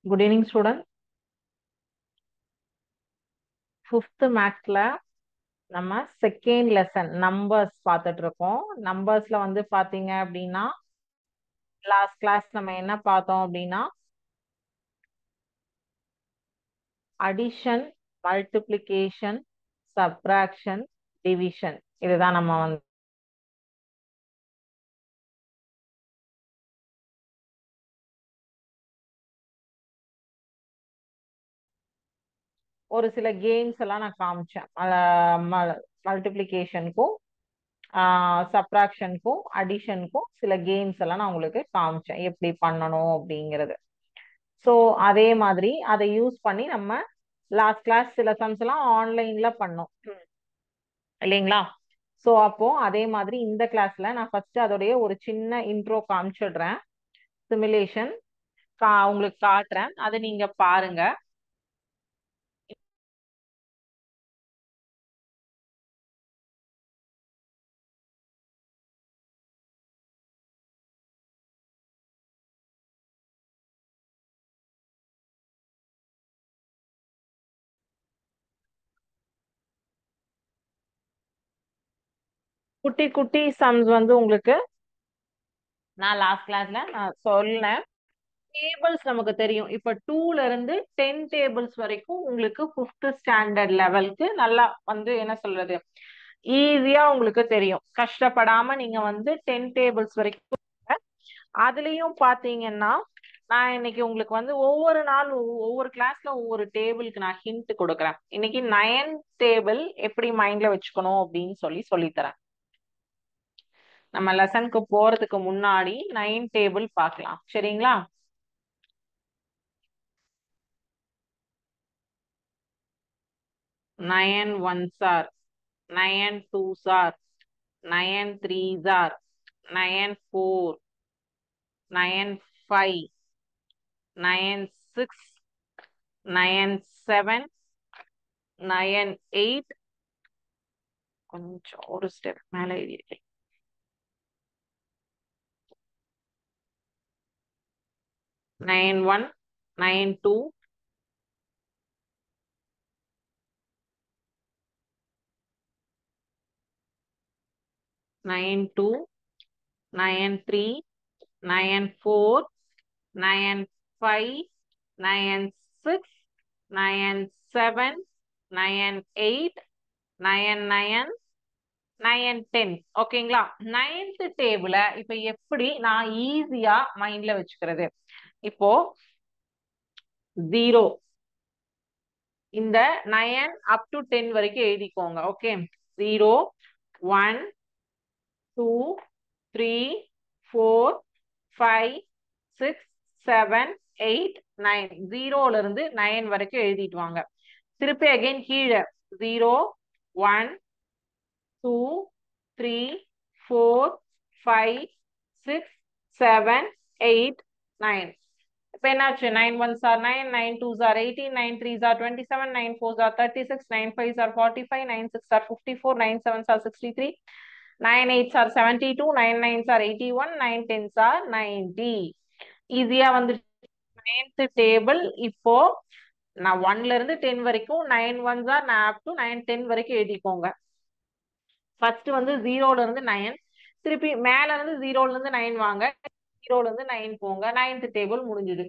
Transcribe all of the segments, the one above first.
Good evening, student. Fifth mathல நம்ம second lesson numbers பார்த்துட்டு இருக்கோம். நம்பர்ஸ்ல வந்து பாத்தீங்க அப்படின்னா லாஸ்ட் கிளாஸ் நம்ம என்ன பார்த்தோம் அப்படின்னா அடிஷன், மல்டிப்ளிகேஷன், சப்ராக்ஷன், டிவிஷன் இதுதான் நம்ம வந்து ஒரு சில கேம்ஸ் எல்லாம் நான் காமிச்சேன். மல்டிப்ளிகேஷனுக்கும் சப்ராக்ஷனுக்கும் அடிஷனுக்கும் சில கேம்ஸ் எல்லாம் நான் உங்களுக்கு காமிச்சேன் எப்படி பண்ணணும் அப்படிங்கிறது. ஸோ அதே மாதிரி அதை யூஸ் பண்ணி நம்ம லாஸ்ட் கிளாஸ் சில சம்ஸ் எல்லாம் ஆன்லைன்ல பண்ணோம் இல்லைங்களா? ஸோ அப்போ அதே மாதிரி இந்த கிளாஸ்ல நான் ஃபர்ஸ்ட் அதோடைய ஒரு சின்ன இன்ட்ரோ காமிச்சிடுறேன். சிமுலேஷன் உங்களுக்கு காட்டுறேன், அதை நீங்க பாருங்க. குட்டி குட்டி சம்ஸ் வந்து உங்களுக்கு நான் லாஸ்ட் கிளாஸ்ல நான் சொன்னேன். டேபிள்ஸ் நமக்கு தெரியும். இப்ப 2ல இருந்து 10 டேபிள்ஸ் வரைக்கும் உங்களுக்கு 5th ஸ்டாண்டர்ட் லெவலுக்கு நல்லா வந்து என்ன சொல்றது ஈஸியா உங்களுக்கு தெரியும். கஷ்டப்படாம நீங்க வந்து 10 டேபிள்ஸ் வரைக்கும். அதுலயும் பாத்தீங்கன்னா நான் இன்னைக்கு உங்களுக்கு வந்து ஒவ்வொரு நாள் ஒவ்வொரு கிளாஸ்ல ஒவ்வொரு டேபிளுக்கு நான் ஹிண்ட் கொடுக்குறேன். இன்னைக்கு 9 டேபிள் எப்படி மைண்ட்ல வச்சுக்கணும் அப்படின்னு சொல்லித்தரேன். நம்ம லெசனுக்கு போறதுக்கு முன்னாடி 9 டேபிள் பார்க்கலாம், சரிங்களா? 9 ones are 9 twos are 9 threes are 9 4 9 5 9 6 9 7 9 8 கொஞ்சம் ஒரு ஸ்டெப் மேல எழுதியிருக்கேன். 9 1 9 2 9 2 9 3 9 4 9 5 9 6 9 7 9 8 9 9 9 10. ஓகேங்களா? 9th டேபிள இப்ப எப்படி நான் ஈஸியா மைண்ட்ல வச்சுக்கிறது? இப்போ 0 இந்த 9 அப் டு 10 வரைக்கும் எழுதிக்கோங்க. ஓகே, 0 1 2 3 4 5 6 7 8 9. 0ல இருந்து 9 வரைக்கும் எழுதிட்டு வாங்க. திருப்பி அகைன் கீழே 0 1 2 3 4 5 6 7 8 9. இப்ப என்னாச்சு? 9 ones are 9 9 twos are 18 9 threes are 27 9 fours are 36 9 fives are 45 9 six are 54 9 sevens are 63 9 eights are 72 9 nines are 81 9 tens are 90. ஈஸியா வந்து 9th டேபிள் இப்போ நான் 1ல இருந்து 10 வரைக்கும் 9 ones are நான் up to 9 10 வரைக்கும் எழுதிக்கோங்க. ஃபர்ஸ்ட் வந்து 0ல இருந்து 9, திருப்பி மேல இருந்து 0ல இருந்து 9 வாங்க, 0ல இருந்து 9 போங்க. 9th டேபிள் முடிஞ்சுது.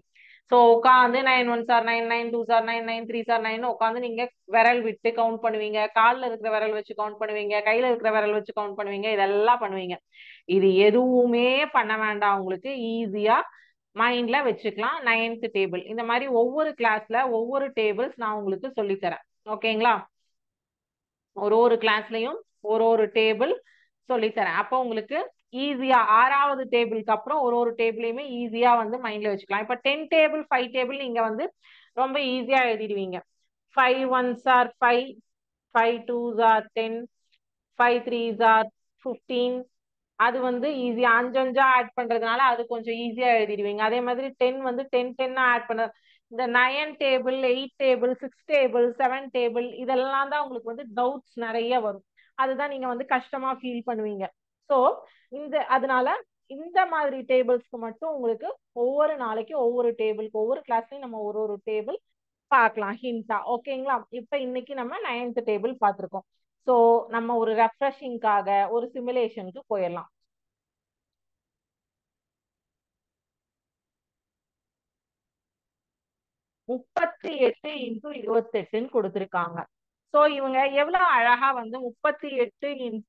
சோ உட்காந்து 9 1s are 9 9 2s are 9 9 3s are 9 உட்காந்து நீங்க விரல் விட்டு கவுண்ட் பண்ணுவீங்க. கால்ல இருக்கிற விரல் வச்சு கவுண்ட் பண்ணுவீங்க, கையில இருக்கிற விரல் வச்சு கவுண்ட் பண்ணுவீங்க, இதெல்லாம் பண்ணுவீங்க. இது எதுவுமே பண்ண வேண்டாம், உங்களுக்கு ஈஸியா மைண்ட்ல வச்சுக்கலாம் 9th டேபிள். இந்த மாதிரி ஒவ்வொரு கிளாஸ்ல ஒவ்வொரு டேபிள்ஸ் நான் உங்களுக்கு சொல்லித்தரேன். ஓகேங்களா? ஒரு கிளாஸ்லயும் ஒரு டேபிள் சொல்லித்தரேன். அப்போ உங்களுக்கு ஈஸியா 6வது டேபிளுக்கு அப்புறம் ஒரு டேபிளையுமே ஈஸியா வந்து மைண்ட்ல வச்சுக்கலாம். இப்ப 10 டேபிள் 5 டேபிள் நீங்க வந்து ரொம்ப ஈஸியா எழுதிடுவீங்க. 5 ones are 5 5 twos are 10 5 threes are 15. அது வந்து ஈஸியா 5 5 ஆட் பண்றதுனால அது கொஞ்சம் ஈஸியா எழுதிடுவீங்க. அதே மாதிரி 10 வந்து 10 10 ஆட் பண்ண இந்த 9 டேபிள் 8 டேபிள் 6 டேபிள் 7 டேபிள் இதெல்லாம் தான் உங்களுக்கு வந்து டவுட்ஸ் நிறைய வரும். அதுதான் நீங்க வந்து கஷ்டமா ஃபீல் பண்ணுவீங்க. ஸோ அதனால இந்த மாதிரி டேபிள்ஸ்க்கு மட்டும் உங்களுக்கு ஒவ்வொரு நாளைக்கு ஒவ்வொரு டேபிளுக்கு ஒவ்வொரு கிளாஸ்லயும் நம்ம ஒரு ஒரு டேபிள் பார்க்கலாம் ஹிண்டா. ஓகேங்களா? இப்ப இன்னைக்கு நம்ம 9th டேபிள் பார்த்திருக்கோம். சோ நம்ம ஒரு ரெஃப்ரெஷிங்காக ஒரு சிமுலேஷனுக்கு போயிடலாம். 38 இன்டூ 28ன்னு கொடுத்திருக்காங்க. சோ இவங்க எவ்வளவு அழகா வந்து 38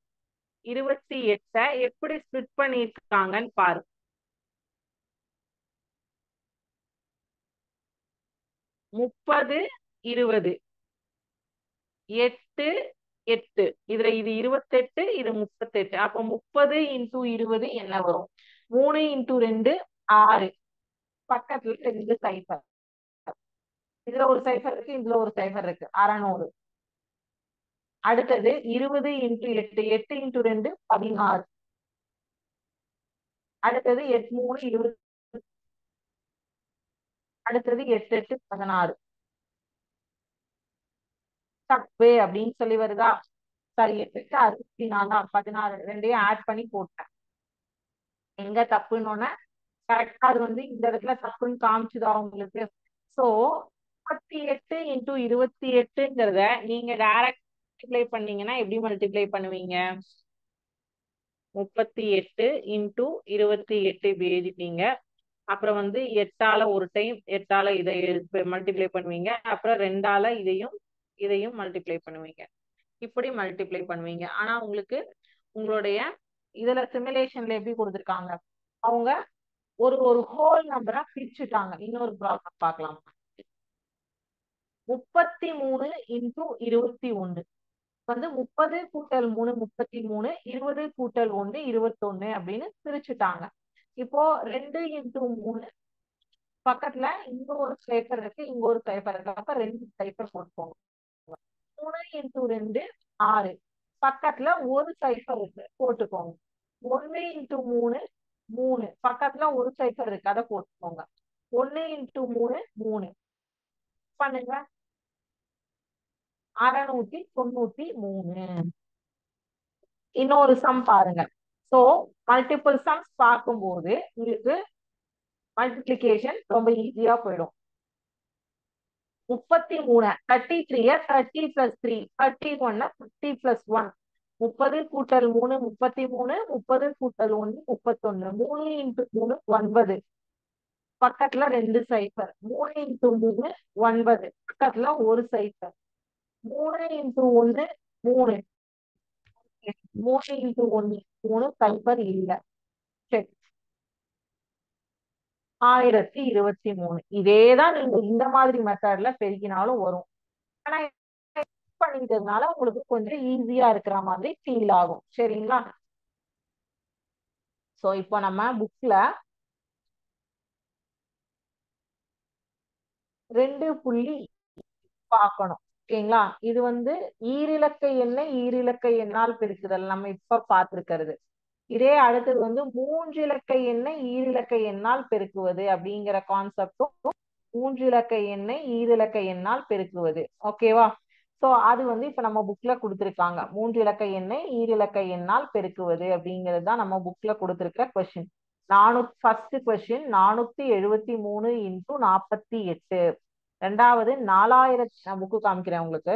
28 எப்படி ஸ்பிளிட் பண்ணிருக்காங்கன்னு பாரு. 30 20 8 8 இதுல இது 28 இது 38. அப்ப 30 இன்டூ 20 என்ன வரும்? 3 இன்டூ 2 6. பக்கத்துல 2 சைஃபர். இதுல ஒரு சைஃபர் இருக்கு, இதுல ஒரு சைஃபர் இருக்கு. 600. அடுத்தது 20 இன்டூ 8 8 இன்டூ 2 16. அடுத்தது 8 3 20. அடுத்தது 8 8 16. தப்பு அப்படின்னு சொல்லி வருதா? சரி, 8 8 64 16 ரெண்டையும் ஆட் பண்ணி போட்டேன். எங்க தப்புன்னு கரெக்டா அது வந்து இந்த இடத்துல தப்புன்னு காமிச்சுதா உங்களுக்கு? சோ 38 இன்டூ 28ங்கிறத நீங்க டைரக்ட் மல்டிப்ளை பண்ணீங்கன்னா எப்படி மல்டிப்ளை பண்ணுவீங்க? 38 இன்டூ 28 இப்படி எழுதிட்டீங்க. அப்புறம் வந்து 8ஆல ஒரு டைம் 8ஆல இதை மல்டிப்ளை பண்ணுவீங்க. அப்புறம் 2ஆல இதையும் மல்டிப்ளை பண்ணுவீங்க. இப்படி மல்டிப்ளை பண்ணுவீங்க. ஆனா உங்களுக்கு உங்களுடைய இதுல சிமுலேஷன்ல எப்படி கொடுத்துருக்காங்க? அவங்க ஒரு ஒரு ஹோல் நம்பரா பிரிச்சுட்டாங்க. இன்னொரு ப்ராப்ளம் பார்க்கலாம். 33 இன்டூ 21 வந்து 30 கூட்டல் 3 33 20 கூட்டல் 1 21 அப்படின்னு பிரிச்சுட்டாங்க. இப்போ 2 இன்டூ 3 பக்கத்துல இங்க ஒரு சைஃபர் இருக்கு, இங்க ஒரு சைஃபர் இருக்கு. அப்ப 2 சைஃபர் போட்டுக்கோங்க. 3 இன்டூ 2 6. பக்கத்துல ஒரு சைஃபர் இருக்கு, போட்டுக்கோங்க. 1 இன்டூ 3 3. பக்கத்துல ஒரு சைஃபர் இருக்கு, அதை போட்டுக்கோங்க. 1 இன்டூ 3 3. பண்ணுங்க. 693. இன்னொரு சம் பாருங்க. சோ மல்டிபிள் சம்ஸ் பார்க்கும்போது உங்களுக்கு மல்டிபிளிகேஷன் ரொம்ப ஈஸியா போயிடும். 33 33 30 பிளஸ் 3 31 50 பிளஸ் 1 30 கூட்டல் 3 33 30 கூட்டல் 1 31 3 இன்டூ 3 9. பக்கத்துல 2 சைஃபர். 3 இன்டூ 3 9. பக்கத்துல ஒரு சைஃபர். 3 இன்டூ 1 3. 3 இன்டூ 1 3 சைஃபர் இல்ல. சரி, 1023. இதேதான் நீங்க இந்த மாதிரி மெத்தட்ல பெருக்கினாலும் வரும். ஆனா பண்ணிட்டதுனால உங்களுக்கு கொஞ்சம் ஈஸியா இருக்கிற மாதிரி ஃபீல் ஆகும். சரிங்களா? சோ இப்போ நம்ம புக்ல 2 புள்ளி பார்க்கணும். ஓகேங்களா? இது வந்து ஈரிலக்கை எண்ணை ஈரிலக்கை எண்ணால் பெருக்குதல் நம்ம இப்ப பார்த்திருக்கிறது. இதே அடுத்தது வந்து மூன்றிலக்கை எண்ணை ஈரிலக்கை எண்ணால் பெருக்குவது அப்படிங்கிற கான்செப்டும் மூன்றிலக்கை எண்ணை ஈரிலக்கை எண்ணால் பெருக்குவது. ஓகேவா? சோ அது வந்து இப்ப நம்ம புக்ல கொடுத்திருக்காங்க. மூன்றிலக்கை எண்ணை ஈரிலக்கை எண்ணால் பெருக்குவது அப்படிங்கிறது தான் நம்ம புக்ல கொடுத்திருக்க கொஸ்டின். First question 473 into 48. ரெண்டாவது 4000. நான் புக்கு காமிக்கிறேன் உங்களுக்கு.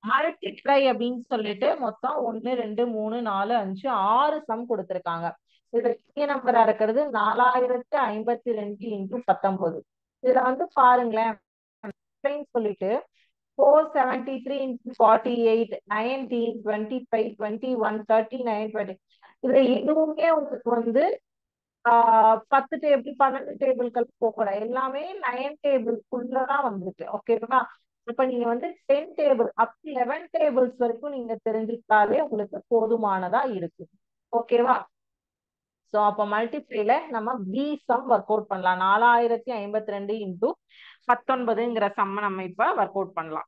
மல்டிப்ளை அப்படின்னு சொல்லிட்டு மொத்தம் 1 2 3 4 5 6 சம் கொடுத்திருக்காங்க. இதுல பெரிய நம்பரா இருக்கிறது 4052 இன்டூ 19. இதுல வந்து பாருங்களேன் சொல்லிட்டு 473 into 48 19 25 21 39 20. இதுல எதுவுமே உங்களுக்கு வந்து 10 டேபிள் 12 டேபிள்கள் போகல. எல்லாமே 9 டேபிள்குள்ளதான் வந்திருக்கு. ஓகேவா? இப்ப நீங்க வந்து 10 டேபிள் அப் டு 11 டேபிள்ஸ் வரைக்கும் நீங்க தெரிஞ்சுக்கிட்டாலே உங்களுக்கு போதுமானதா இருக்கு. ஓகேவா? சோ அப்ப மல்டிப்ளேல நம்ம பி சம் ஒர்க் அவுட் பண்ணலாம். 4052 இன்டூ 19ங்கிற சம்ம நம்ம இப்ப ஒர்க் அவுட் பண்ணலாம்.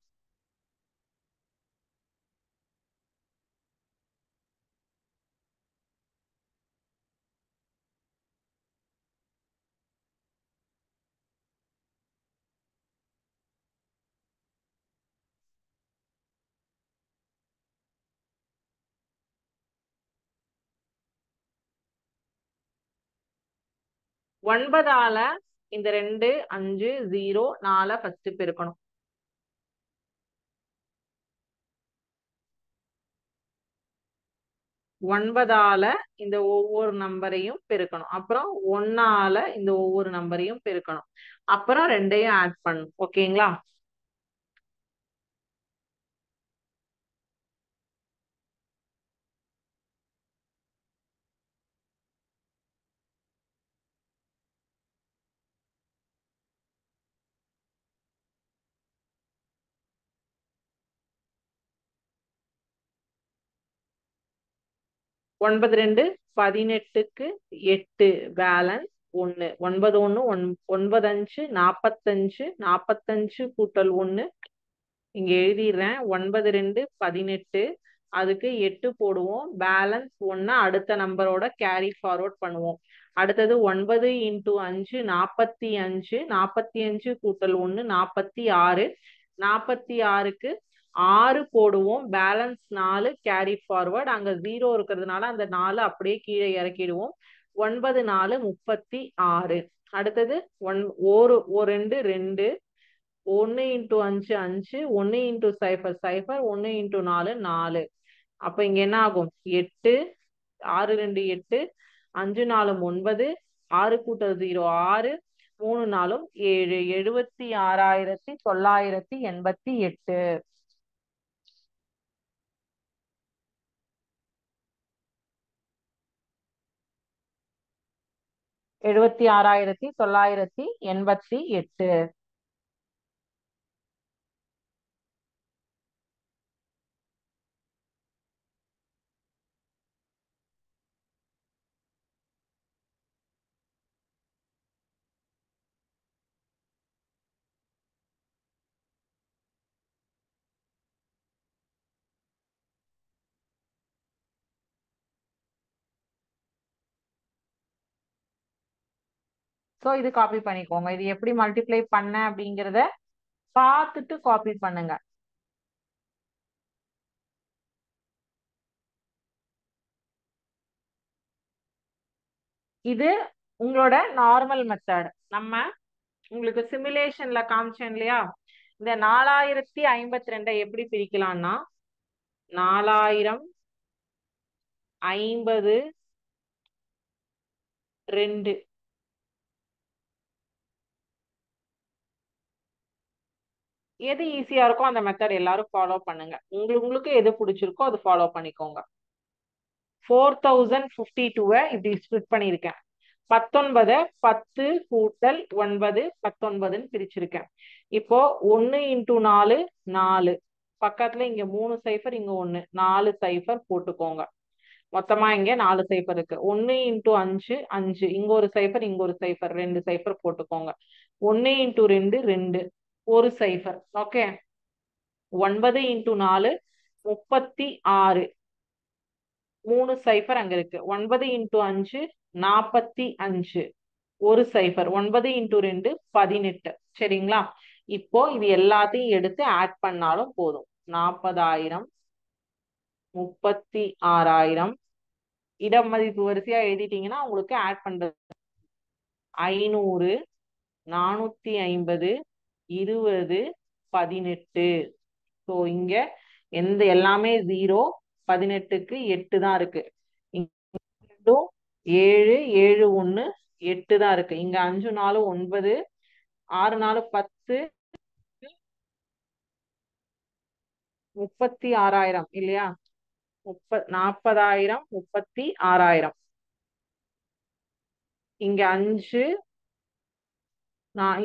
9ஆல இந்த 2 5 0 4 ஃபர்ஸ்ட் பெருக்கணும். 9ஆல இந்த ஒவ்வொரு நம்பரையும் பெருக்கணும். அப்புறம் 1ஆல இந்த ஒவ்வொரு நம்பரையும் பெருக்கணும். அப்புறம் 2ஐயும் ஆட் பண்ணணும். ஓகேங்களா? ஒன்பது 2 18க்கு 8 பேலன்ஸ் 1. 9 1 9 5 45 45 கூட்டல் 1 இங்க எழுதிடுறேன். 9 2 18 அதுக்கு 8 போடுவோம். பேலன்ஸ் 1 அடுத்த நம்பரோட கேரி ஃபார்வர்ட் பண்ணுவோம். அடுத்தது 9 இன்டூ 5 45 45 கூட்டல் 1 46 46க்கு 6 போடுவோம். Balance 4 carry forward. அங்க 0 இருக்கிறதுனால அந்த 4 அப்படியே கீழே இறக்கிடுவோம். 9 4 36. அடுத்தது ஒரு 2 2 1 இன்டூ 5 5 1 இன்டூ 0 0 1 இன்டூ 4 4. அப்ப இங்க என்ன ஆகும்? 8 6 2 8 5 4 9 6 கூட்டல் 0 6 3 4 7 76,988. 76,988. ஸோ இது காப்பி பண்ணிக்கோங்க. இது எப்படி மல்டிப்ளை பண்ண அப்படிங்கிறத பார்த்துட்டு காப்பி பண்ணுங்க. இது உங்களோட நார்மல் மெத்தட். நம்ம உங்களுக்கு சிமுலேஷன்ல காமிச்சேன் இல்லையா? இந்த 4052 எப்படி பிரிக்கலாம்னா 4000 50 2 எது ஈஸியா இருக்கோ அந்த மெத்தட் எல்லாரும் ஃபாலோ பண்ணுங்க. உங்களுக்கு எது பிடிச்சிருக்கோ அது ஃபாலோ பண்ணிக்கோங்க. 4052 இப்படி ஸ்பிளிட் பண்ணியிருக்கேன். 19 10 கூட்டல் 9 19ன்னு பிரிச்சிருக்கேன். இப்போ 1 இன்டூ 4 4. பக்கத்துல இங்க 3 சைஃபர் இங்க 1 4 சைஃபர் போட்டுக்கோங்க. மொத்தமா இங்க 4 சைஃபர் இருக்கு. 1 இன்டூ 5 5 இங்க ஒரு சைஃபர் இங்க ஒரு சைஃபர் 2 சைஃபர் போட்டுக்கோங்க. 1 இன்டூ 2 2 ஒரு சைஃபர். ஓகே. 9 இன்டூ 4 36 3 சைஃபர் அங்க இருக்கு. 9 இன்டூ 5 45 ஒரு சைஃபர். 9 இன்டூ 2 18. சரிங்களா? இப்போ இது எல்லாத்தையும் எடுத்து ஆட் பண்ணாலும் போதும். 40,000 36,000 இடம் மதிப்பு வரிசையா எழுதிட்டீங்கன்னா உங்களுக்கு ஆட் பண்றது 500 450 20 18. ஸோ இங்க எல்லாமே 0 18க்கு 8 தான் இருக்கு. 7 7 1 8 தான் இருக்கு. இங்க 5 4 9 6 4 10 36,000 இல்லையா? 40,000 36,000. இங்க 5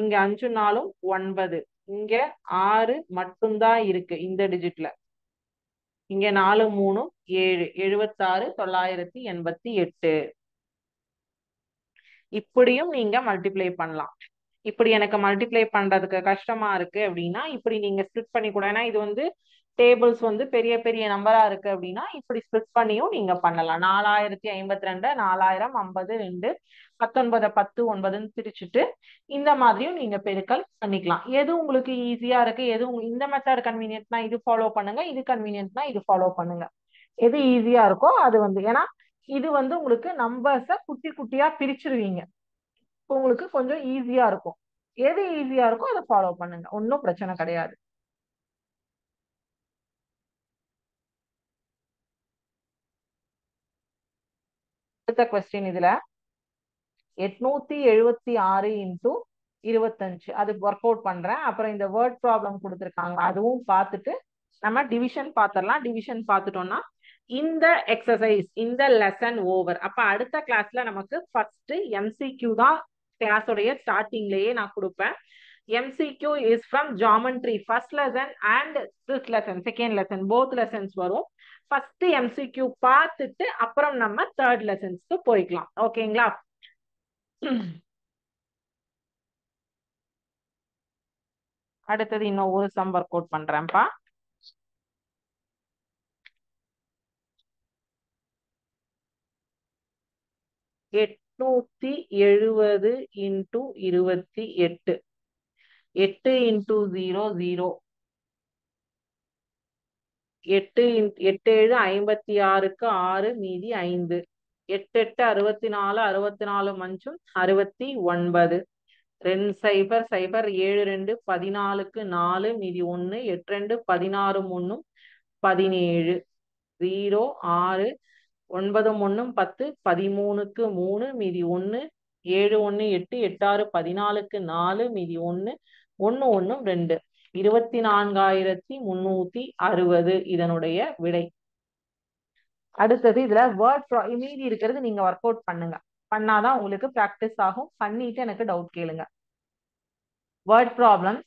இங்க 5 4 9 இங்க 6 மட்டும்தான் இருக்கு இந்த டிஜிட்ல. இங்க 4 3 7 76,988. இப்படியும் நீங்க மல்டிப்ளை பண்ணலாம். இப்படி எனக்கு மல்டிப்ளை பண்றதுக்கு கஷ்டமா இருக்கு அப்படின்னா இப்படி நீங்க ஸ்பிளிட் பண்ணி கூட, ஏன்னா இது டேபிள்ஸ் பெரிய பெரிய நம்பரா இருக்கு அப்படின்னா இப்படி ஸ்பிளிட் பண்ணியும் நீங்க பண்ணலாம். 4052 4000 50 2 19 10 9ன்னு பிரிச்சுட்டு இந்த மாதிரியும் நீங்க பெருக்கல் பண்ணிக்கலாம். எது உங்களுக்கு ஈஸியா இருக்கு, எது இந்த மெத்தட் கன்வீனியன்ட்னா இது ஃபாலோ பண்ணுங்க, இது கன்வீனியன்ட்னா இது ஃபாலோ பண்ணுங்க. எது ஈஸியா இருக்கோ அது ஏன்னா இது உங்களுக்கு நம்பர்ஸ குட்டி குட்டியா பிரிச்சிருவீங்க. உங்களுக்கு கொஞ்சம் ஈஸியா இருக்கும். எது ஈஸியா இருக்கோ அதை ஃபாலோ பண்ணுங்க, ஒன்னும் பிரச்சனை கிடையாது. அடுத்த கொஸ்டின் இதுல 876 இன்டூ 25 அது ஒர்க் அவுட் பண்றேன். அப்புறம் இந்த வேர்ட் ப்ராப்ளம் கொடுத்துருக்காங்க, அதுவும் பார்த்துட்டு நம்ம டிவிஷன் பார்த்துடலாம். டிவிஷன் பார்த்துட்டோம்னா இந்த எக்ஸசைஸ், இந்த லெசன் ஓவர். அப்ப அடுத்த கிளாஸ்ல நமக்கு ஃபர்ஸ்ட் எம்சிக்யூ தான் கிளாஸோடைய ஸ்டார்டிங்லயே நான் கொடுப்பேன். MCQ is from geometry first lesson and this lesson second lesson, both lessons வரும். ஃபர்ஸ்ட் MCQ பார்த்துட்டு அப்புறம் நம்ம தேர்ட் லெசன்ஸ்க்கு போய்க்கலாம். ஓகேங்களா? அடுத்தது இன்னும் ஒரு சம் ஒர்க் அவுட் பண்றேன்ப்பா. 870 இன்டூ 28, 8 இன்டூ 0 0, 8 7 56க்கு 6 மீதி 5, 8 8 64, 64 மஞ்சும் 69, 2 0 0 7 2 14க்கு 4 மீதி 1, 8 2 16 3 17, 0 6 9 1 10, 13க்கு 3 மீதி 1, 7 1 8 8 6 14க்கு 4 மீதி 1, 1 1 2, 24,360 இதனுடைய விடை. அடுத்தது இதுல வேர்ட் மீதி இருக்கிறது நீங்க ஒர்க் அவுட் பண்ணுங்க, பண்ணாதான் உங்களுக்கு பிராக்டிஸ் ஆகும். பண்ணிட்டு எனக்கு டவுட் கேளுங்க. வேர்ட் ப்ராப்ளம்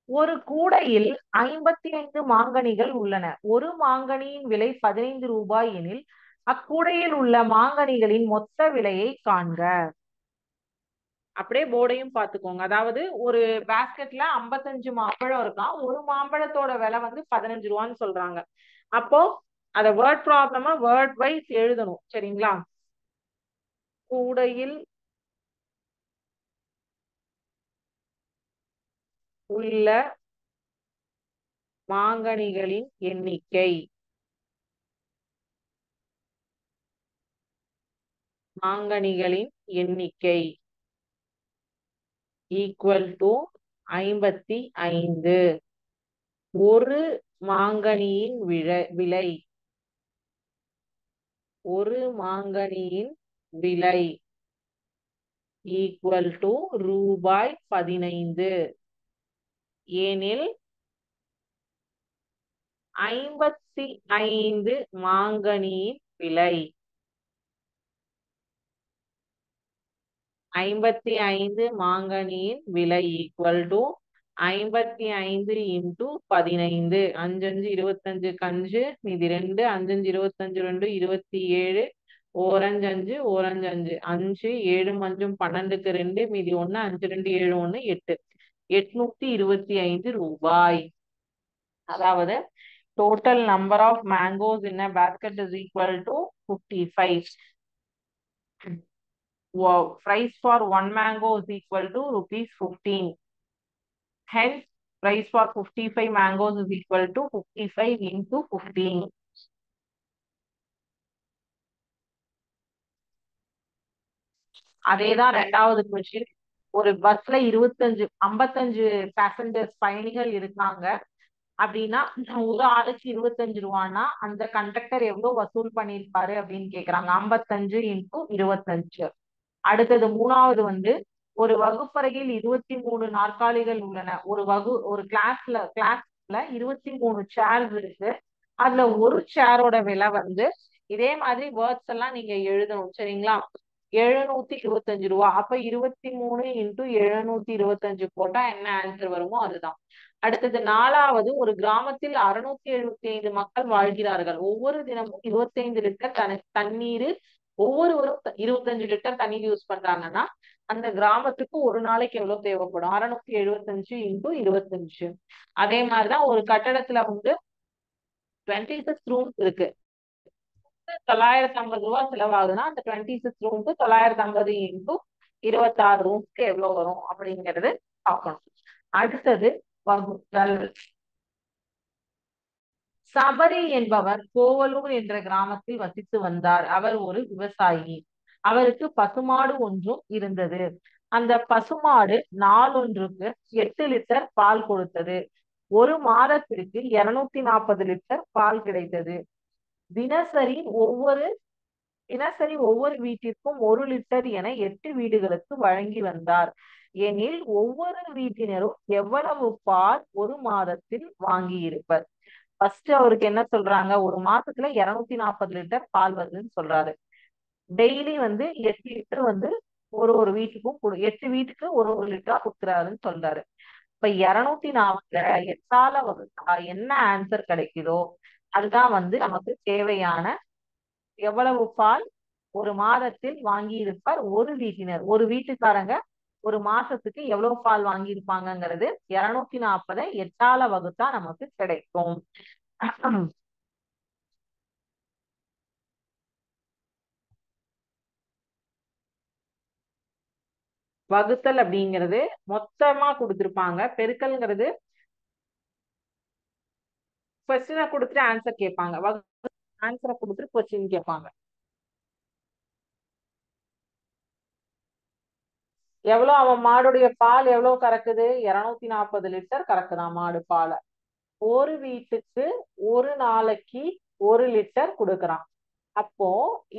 ஒரு கூடையில் 55 மாங்கனிகள் உள்ளன. ஒரு மாங்கனியின் விலை 15 ரூபாய் எனில் அக்கூடையில் உள்ள மாங்கனிகளின் மொத்த விலையை காண்க. அப்படியே போர்டையும் பார்த்துக்கோங்க. அதாவது ஒரு பாஸ்கெட்ல 55 மாம்பழம் இருக்கான், ஒரு மாம்பழத்தோட விலை வந்து 15 ரூபான்னு சொல்றாங்க. அப்போ அத வேர்ட் ப்ராப்ளமா வேர்ட் வைஸ் எழுதணும். சரிங்களா? கூடையில் உள்ள மாங்கனிகளின் எண்ணிக்கை, மாங்கனிகளின் எண்ணிக்கை ஈக்குவல் டு 55. ஒரு மாங்கனியின் விலை, ஒரு மாங்கனியின் விலை ஈக்குவல் டு ரூபாய் 15 ஏனில் 55 மாங்கனியின் விலை, 55 மாங்கனியின் விலை ஈக்குவல் டு 55 இன்டூ 15, 5 5 25 கஞ்சு மீதி 2, 5 5 25 2 27, ஓரஞ்சு 5 ஓரஞ்சு 5 5 7 மஞ்சும் 12க்கு 2 மீதி 1, 5 2 7 1 8, 825 ரூபாய். அதாவது total number of mangoes in a basket is equal to 55. Wow. Price for one mango is equal to rupees 15. Hence, price for 55 mangoes is equal to 55 into 15. அதேதான் ரெண்டாவது question. ஒரு பஸ்ல 55 passengers பயணிகள் இருக்காங்க அப்படின்னா ஒரு ஆளுக்கு 25 ரூபான்னா அந்த கண்டக்டர் எவ்வளவு வசூல் பண்ணிருப்பாரு அப்படின்னு கேக்குறாங்க. 55 இன்டூ 25. அடுத்தது மூணாவது வந்து ஒரு வகுப்பறையில் 23 நாற்காலிகள் உள்ளன. ஒரு கிளாஸ்ல 23 சேர்ஸ் இருக்கு. அதுல ஒரு சேரோட விலை வந்து இதே மாதிரி வேர்ட்ஸ் எல்லாம் நீங்க எழுதணும். சரிங்களா? 725 ரூபா. அப்ப 23 இன்டூ 725 போட்டா என்ன ஆன்சர் வருமோ அதுதான். அடுத்தது நாலாவது, ஒரு கிராமத்தில் 675 மக்கள் வாழ்கிறார்கள். ஒவ்வொரு தினமும் 25 லிட்டர் தண்ணீர், ஒவ்வொருவரும் 25 லிட்டர் தண்ணீர் யூஸ் பண்றாங்கன்னா அந்த கிராமத்துக்கு ஒரு நாளைக்கு எவ்வளவு தேவைப்படும்? 675 இன்டூ 25. அதே மாதிரிதான் ஒரு கட்டடத்துல வந்து 26 ரூம்ஸ் இருக்கு. 950 ரூபாய் செலவாகுதுன்னா அந்த 26 ரூமுக்கு 950 இன்டூ 26 ரூம்ஸ்க்கு எவ்வளவு வரும் அப்படிங்கிறது பார்க்கணும். அடுத்தது வகுத்தல். சபரி என்பவர் கோவலூர் என்ற கிராமத்தில் வசித்து வந்தார். அவர் ஒரு விவசாயி. அவருக்கு பசுமாடு ஒன்றும் இருந்தது. அந்த பசுமாடு நாளொன்றுக்கு 8 லிட்டர் பால் கொடுத்தது. ஒரு மாதத்திற்கு 240 லிட்டர் பால் கிடைத்தது. தினசரி ஒவ்வொரு தினசரி ஒவ்வொரு வீட்டிற்கும் 1 லிட்டர் என 8 வீடுகளுக்கு வழங்கி வந்தார். எனில் ஒவ்வொரு வீட்டினரும் எவ்வளவு பால் ஒரு மாதத்தில் வாங்கி இருப்பர்? ஃபர்ஸ்ட் அவருக்கு என்ன சொல்றாங்க, ஒரு மாசத்துல 240 லிட்டர் பால் வருதுன்னு சொல்றாரு. டெய்லி 8 லிட்டர் ஒரு ஒரு வீட்டுக்கும் 8 வீட்டுக்கு ஒரு லிட்டரா கொடுக்குறாருன்னு சொல்றாரு. இப்ப 240 8ஆல வகுத்தா என்ன ஆன்சர் கிடைக்குதோ அதுதான் நமக்கு தேவையான எவ்வளவு பால் ஒரு மாதத்தில் வாங்கி இருப்பார் ஒரு வீட்டினர். ஒரு வீட்டுக்காரங்க ஒரு மாசத்துக்கு எவ்வளவு பால் வாங்கி இருப்பாங்கங்கிறது 240 8ஆல வகுத்தா நமக்கு கிடைக்கும். வகுத்தல் அப்படிங்கிறது மொத்தமா கொடுத்திருப்பாங்க. பெருக்கல்ங்கிறது கொஸ்டினை கொடுத்துட்டு ஆன்சர் கேட்பாங்க. ஆன்சரை கொடுத்துட்டு கொஸ்டின் கேட்பாங்க. எவ்வளவு அவன் மாடுடைய பால் எவ்வளவு கறக்குது? 240 லிட்டர் கறக்குதான் மாடு பாலை. ஒரு வீட்டுக்கு ஒரு நாளைக்கு 1 லிட்டர் கொடுக்கறான். அப்போ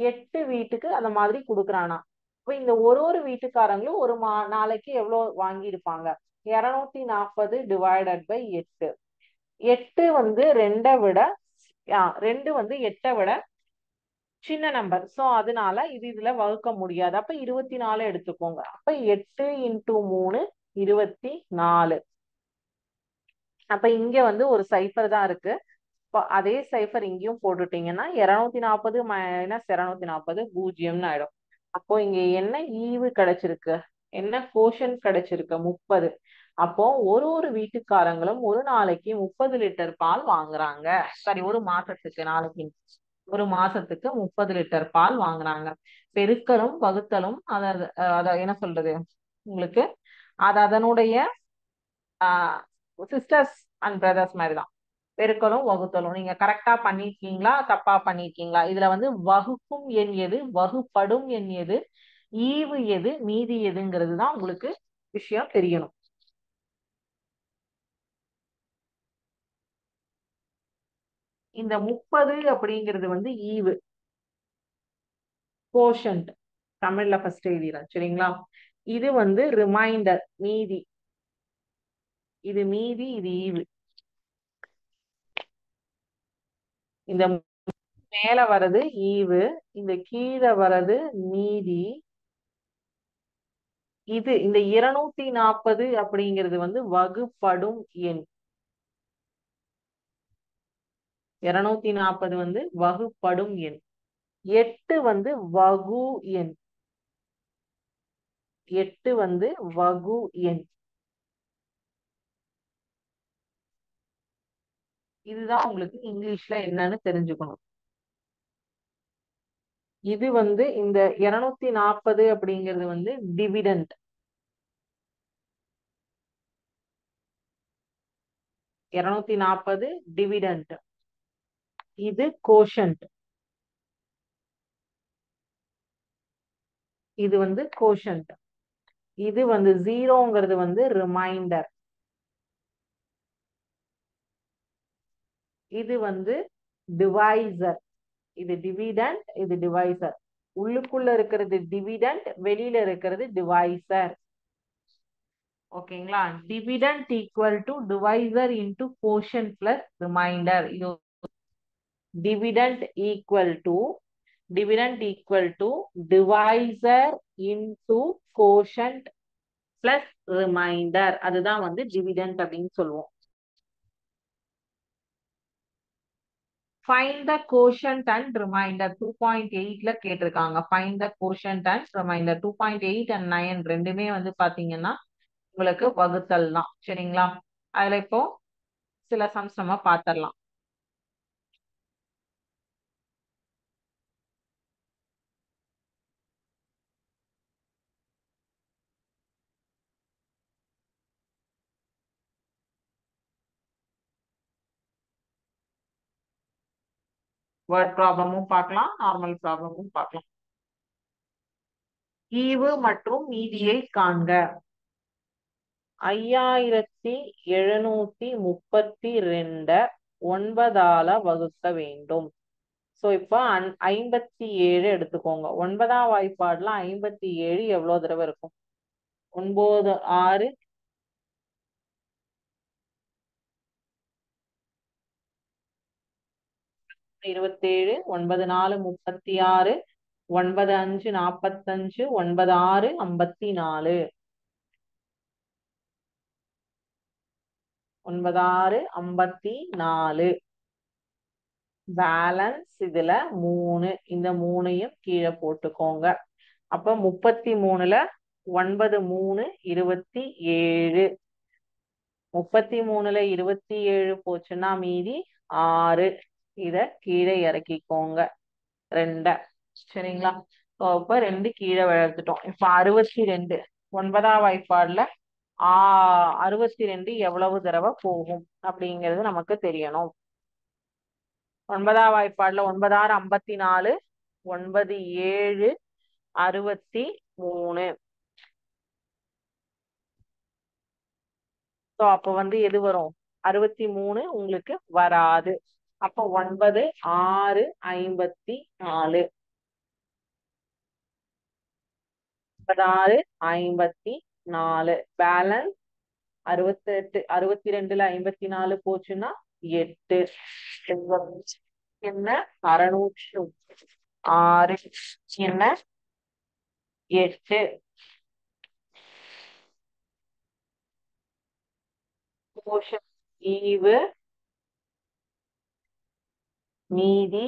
8 வீட்டுக்கு அந்த மாதிரி கொடுக்கறானா. இப்ப இந்த ஒரு வீட்டுக்காரங்களும் ஒரு நாளைக்கு எவ்வளவு வாங்கி இருப்பாங்க? 240 டிவைடட் பை 8. 8 2 விட 2 8 விட சின்ன நம்பர். சோ அதனால இதுல வகுக்க முடியாது. அப்ப 24 எடுத்துக்கோங்க. அப்ப 8 இன்டூ 3 24. அப்ப இங்க ஒரு சைஃபர் தான் இருக்கு. அதே சைஃபர் இங்கேயும் போட்டுட்டீங்கன்னா 240 மைனஸ் 240 பூஜ்ஜியம்னு ஆயிடும். அப்போ இங்க என்ன ஈவு கிடைச்சிருக்கு, என்ன கோஷன் கிடைச்சிருக்கு? 30. அப்போ ஒரு வீட்டுக்காரங்களும் ஒரு நாளைக்கு 30 லிட்டர் பால் வாங்குறாங்க. சரி, ஒரு மாசத்துக்கு 30 லிட்டர் பால் வாங்குறாங்க. பெருக்கலும் வகுத்தலும் அத என்ன சொல்றது உங்களுக்கு, அது அதனுடைய சிஸ்டர்ஸ் அண்ட் பிரதர்ஸ் மாதிரி தான். பெருக்கலும் வகுத்தலும் நீங்க கரெக்டா பண்ணிருக்கீங்களா தப்பா பண்ணிருக்கீங்களா? இதுல வகுக்கும் எண் எது, வகுப்படும் எண் எது, ஈவு எது, மீதி எதுங்கிறது தான் உங்களுக்கு விஷயம் தெரியணும். இந்த 30 அப்படிங்கிறது ஈவு, கோஷன்ட் தமிழ்ல ஃபர்ஸ்ட் எழுதிடுறேன் சரிங்களா. இது ரிமைண்டர், மீதி. இது மீதி, இது ஈவு. இந்த மேல வர்றது ஈவு, இந்த கீழே வர்றது மீதி. இந்த 240 அப்படிங்கிறது வகுப்படும் எண். 240 வகுப்படும் எண். 8 வகு எண். 8 வகு எண். இதுதான் உங்களுக்கு இங்கிலீஷ்ல என்னன்னு தெரிஞ்சுக்கணும். இது இந்த 240 அப்படிங்கிறது டிவிடெண்ட். 240 டிவிடெண்ட். இது கோஷன்ட். இது கோஷன்ட். இது ஜீரோங்கிறது ரிமைண்டர். இது டிவைசர். இது டிவிடெண்ட், இது டிவைசர். உள்ளுக்குள்ள இருக்கிறது டிவிடெண்ட், வெளியில இருக்கிறது டிவைசர். ஓகேங்களா? Dividend equal to divisor into quotient plus remainder. இது dividend equal to divisor into quotient plus remainder. அதுதான் டிவிடெண்ட் அப்படின்னு சொல்லுவோம். Find the quotient and remainder. 2.8ல கேட்டிருக்காங்க. Find the quotient and remainder. 2.8 and 9 ரெண்டுமே பாத்தீங்கன்னா உங்களுக்கு வகுத்தல் தான் சரிங்களா. அதுல இப்போ சில சம்ஸ் நம்ம பாத்திரலாம். வேர்ட் ப்ராப்ளமும் பார்க்கலாம், நார்மல் ப்ராப்ளமும் பார்க்கலாம். ஈவு மற்றும் மீதியை காண்க. 5732 9ஆல வகுக்க வேண்டும். சோ இப்போ 57 எடுத்துக்கோங்க. 9ஆம் வாய்ப்பாடுல 57 எவ்வளவு தடவை இருக்கும்? 9 6 27, 9 4 36, 9 5 45, 9 6 54, 9 6 54. பேலன்ஸ் இதுல 3. இந்த 3ஐயும் கீழே போட்டுக்கோங்க. அப்ப 33ல 9 3 27. 33ல 27 போச்சுன்னா மீதி 6. இத கீழே இறக்கிக்கோங்க 2. சரிங்களா? இப்ப 2 கீழே எடுத்துட்டோம். இப்ப 62 9ஆம் வாய்ப்பாடுல 62 எவ்வளவு தடவை போகும் அப்படிங்கிறது நமக்கு தெரியணும். 9ஆம் வாய்ப்பாடுல 9 6 54, 9 7 63. அப்ப எது வரும்? 63 உங்களுக்கு வராது. அப்ப 9 6 54, 9 6 54. பேலன்ஸ் 68. 62ல 54 போச்சுன்னா 8. என்ன? 606. என்ன? 8. கோஷன் ஈவு மீதி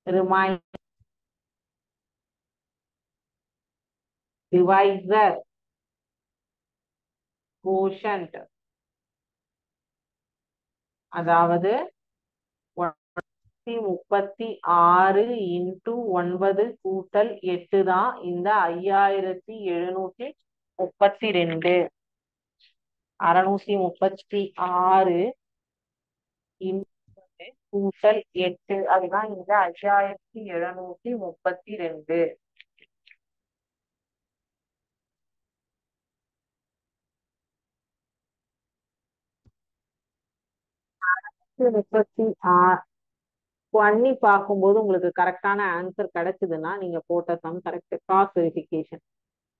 ரிமைண்டர் டிவைசர் கோஷன்ட். அதாவது 36 இன்டு 9 கூட்டல் 8 தான் இந்த 5732. 636 கூட்டல் 8 அதுதான் இந்த 5732. 36 பண்ணி பார்க்கும்போது உங்களுக்கு கரெக்டான ஆன்சர் கிடைச்சதுன்னா நீங்க போட்ட sum correct. Cross verification.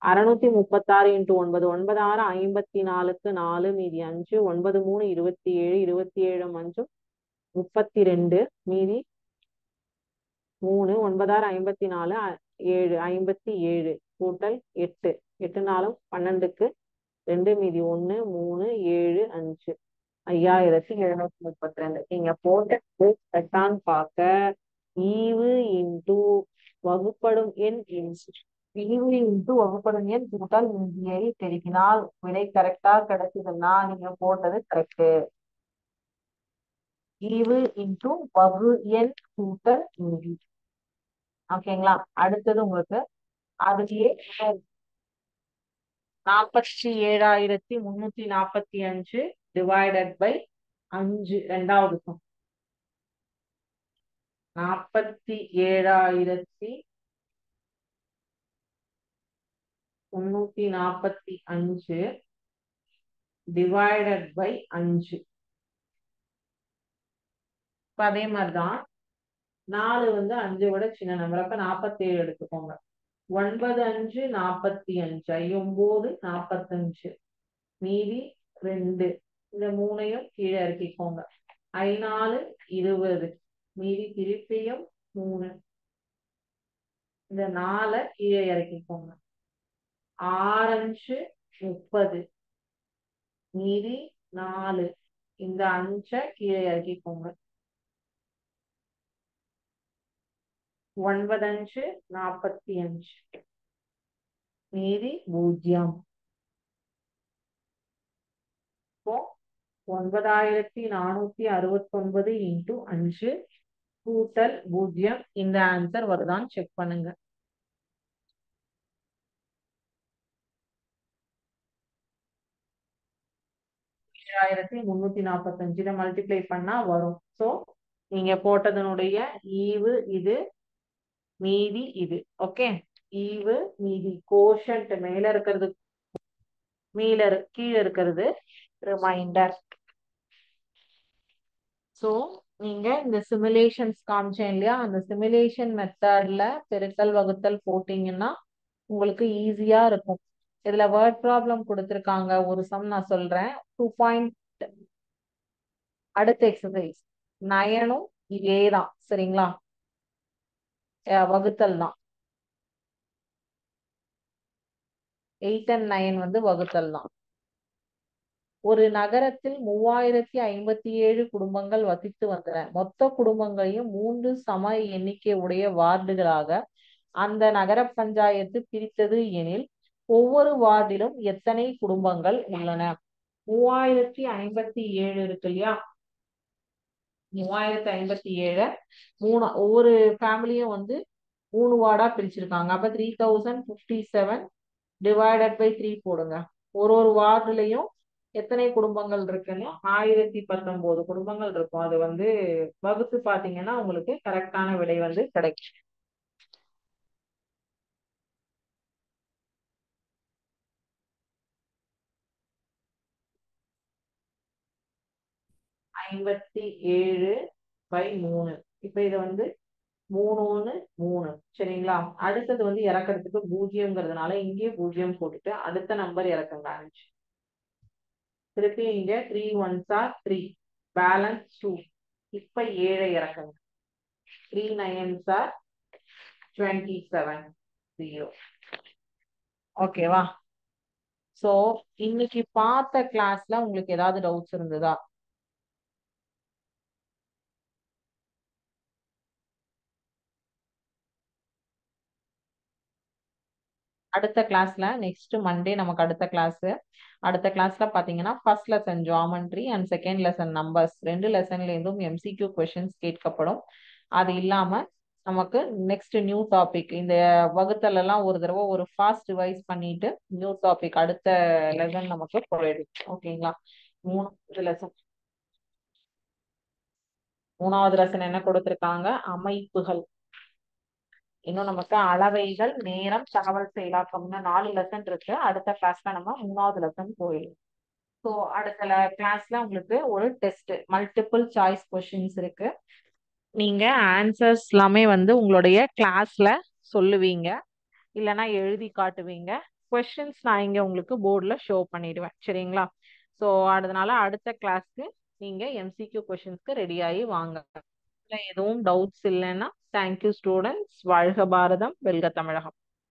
636 into 9 9 6 54க்கு 4 மீதி 5, 9 3 27, 27 5 32 மீதி 3, 9 6 54 7 57 கூட்டல் 8 8 4 12க்கு 2 மீதி 1 3 7 5 5732. நீங்க போட்டு கரெக்டான்னு பார்க்க ஈவு இன்டு வகுப்படும் எண் ஈவு இன்டு வகுப்படும் எண் கூட்டல் மீதியை பெருக்கினால் விடை கரெக்டா கிடைச்சதுன்னா நீங்க போட்டது கரெக்ட். ஈவு இன்டு வகு எண் கூட்டல் மீதி. ஓகேங்களா? அடுத்தது உங்களுக்கு அதுலயே 47,345 டிவைடட் பை 5 ரெண்டாவது சம். 47,345 divided by 5. இப்ப அதே மாதிரிதான் 4 5 விட சின்ன நம்பர். அப்ப 47 எடுத்துக்கோங்க. 9 5 45, 9 45 மீதி 2. இந்த 3ஐயும் கீழே இறக்கிக்கோங்க. 4 20 மீதி திருப்பியும் 3. இந்த 4 கீழே இறக்கிக்கோங்க. 6 5 30 மீதி 4. இந்த 5 கீழே இறக்கிக்கோங்க. 9 5 45 மீதி 0. இப்போ 9469 இன்டு 5 கூட்டல் 0. இந்த ஆன்சர் வருதான்னு செக் பண்ணுங்க. 7345 மல்டிப்ளை பண்ணா வரும். சோ நீங்க போட்டதனுடைய ஈவு இது, மீதி இது. ஓகே, ஈவு மீதி கோஷன்ட் மேல இருக்கிறது, கீழே இருக்கிறது ரிமைண்டர். ஸோ நீங்க இந்த சிமுலேஷன்ஸ் காமிச்சேன் இல்லையா, அந்த சிமுலேஷன் மெத்தட்ல பெருக்கல் வகுத்தல் போட்டீங்கன்னா உங்களுக்கு ஈஸியா இருக்கும். இதுல வேர்ட் ப்ராப்ளம் கொடுத்துருக்காங்க, ஒரு சம் நான் சொல்றேன். 2 அடுத்த எக்ஸசைஸ் 9ம் இதேதான் சரிங்களா, வகுத்தல் தான். 8 and 9 வந்து வகுத்தல் தான். ஒரு நகரத்தில் 3057 குடும்பங்கள் வசித்து வந்தன. மொத்த குடும்பங்களையும் 3 சம எண்ணிக்கை உடைய வார்டுகளாக அந்த நகர பஞ்சாயத்து பிரித்தது எனில் ஒவ்வொரு வார்டிலும் எத்தனை குடும்பங்கள் உள்ளன? 3057 இருக்கு இல்லையா, 3057 ஒவ்வொரு ஃபேமிலியும் வந்து 3 வார்டா பிரிச்சிருக்காங்க. அப்ப 3057 டிவைடட் பை 3 போடுங்க. ஒரு வார்டுலையும் எத்தனை குடும்பங்கள் இருக்குன்னு 1019 குடும்பங்கள் இருக்கும். அது வந்து வகுத்து பாத்தீங்கன்னா உங்களுக்கு கரெக்டான விடை வந்து கிடைக்கும். ஐம்பத்தி 7/3. இப்ப இதை வந்து 3 சரிங்களா. அடுத்தது வந்து இறக்கிறதுக்கு பூஜ்ஜியம்ங்கிறதுனால இங்கேயே பூஜ்ஜியம் போட்டுட்டு அடுத்த நம்பர் இறக்குங்க 5. திருப்பி இங்க 3 1s are 3, பேலன்ஸ் 2. இப்ப 7 இறக்குங்க. 3 9s are 27, 0. ஓகேவா? சோ இன்னைக்கு பார்த்த கிளாஸ்ல உங்களுக்கு ஏதாவது டவுட்ஸ் இருந்ததா? அடுத்த கிளாஸ்ல நெக்ஸ்ட் மண்டே நமக்கு அடுத்த கிளாஸ்ல பாத்தீங்கன்னா first lesson geometry and second lesson numbers, 2 லெசன்ல இருந்தும் MCQ கொஸ்டின்ஸ் கேட்கப்படும். அது இல்லாம நமக்கு நெக்ஸ்ட் நியூ டாபிக், இந்த வகுத்தல் எல்லாம் ஒரு தடவை ஒரு ஃபாஸ்ட் ரிவைஸ் பண்ணிட்டு நியூ டாபிக் அடுத்த லெசன் நமக்கு போயிடும். ஓகேங்களா? மூணாவது லெசன் என்ன கொடுத்திருக்காங்க? அமைப்புகள். இன்னும் நமக்கு அளவைகள், நேரம், தகவல் செயலாக்கம்னு 4 லெசன் இருக்கு. அடுத்த கிளாஸ்ல நம்ம 3வது லெசன் போயிடும். ஸோ அடுத்த கிளாஸ்ல உங்களுக்கு ஒரு டெஸ்ட், மல்டிபிள் சாய்ஸ் கொஸ்டின்ஸ் இருக்கு. நீங்க ஆன்சர்ஸ் எல்லாமே வந்து உங்களுடைய கிளாஸ்ல சொல்லுவீங்க, இல்லைன்னா எழுதி காட்டுவீங்க. கொஸ்டின்ஸ் நான் இங்க உங்களுக்கு போர்டில் ஷோ பண்ணிடுவேன் சரிங்களா. ஸோ அதனால அடுத்த கிளாஸ்க்கு நீங்க MCQ கொஸ்டின்ஸ்க்கு ரெடி ஆகி வாங்க. எதுவும் டவுட்ஸ் இல்லைன்னா தேங்க்யூ ஸ்டூடெண்ட்ஸ். வாழ்க பாரதம், வெல்க தமிழகம்.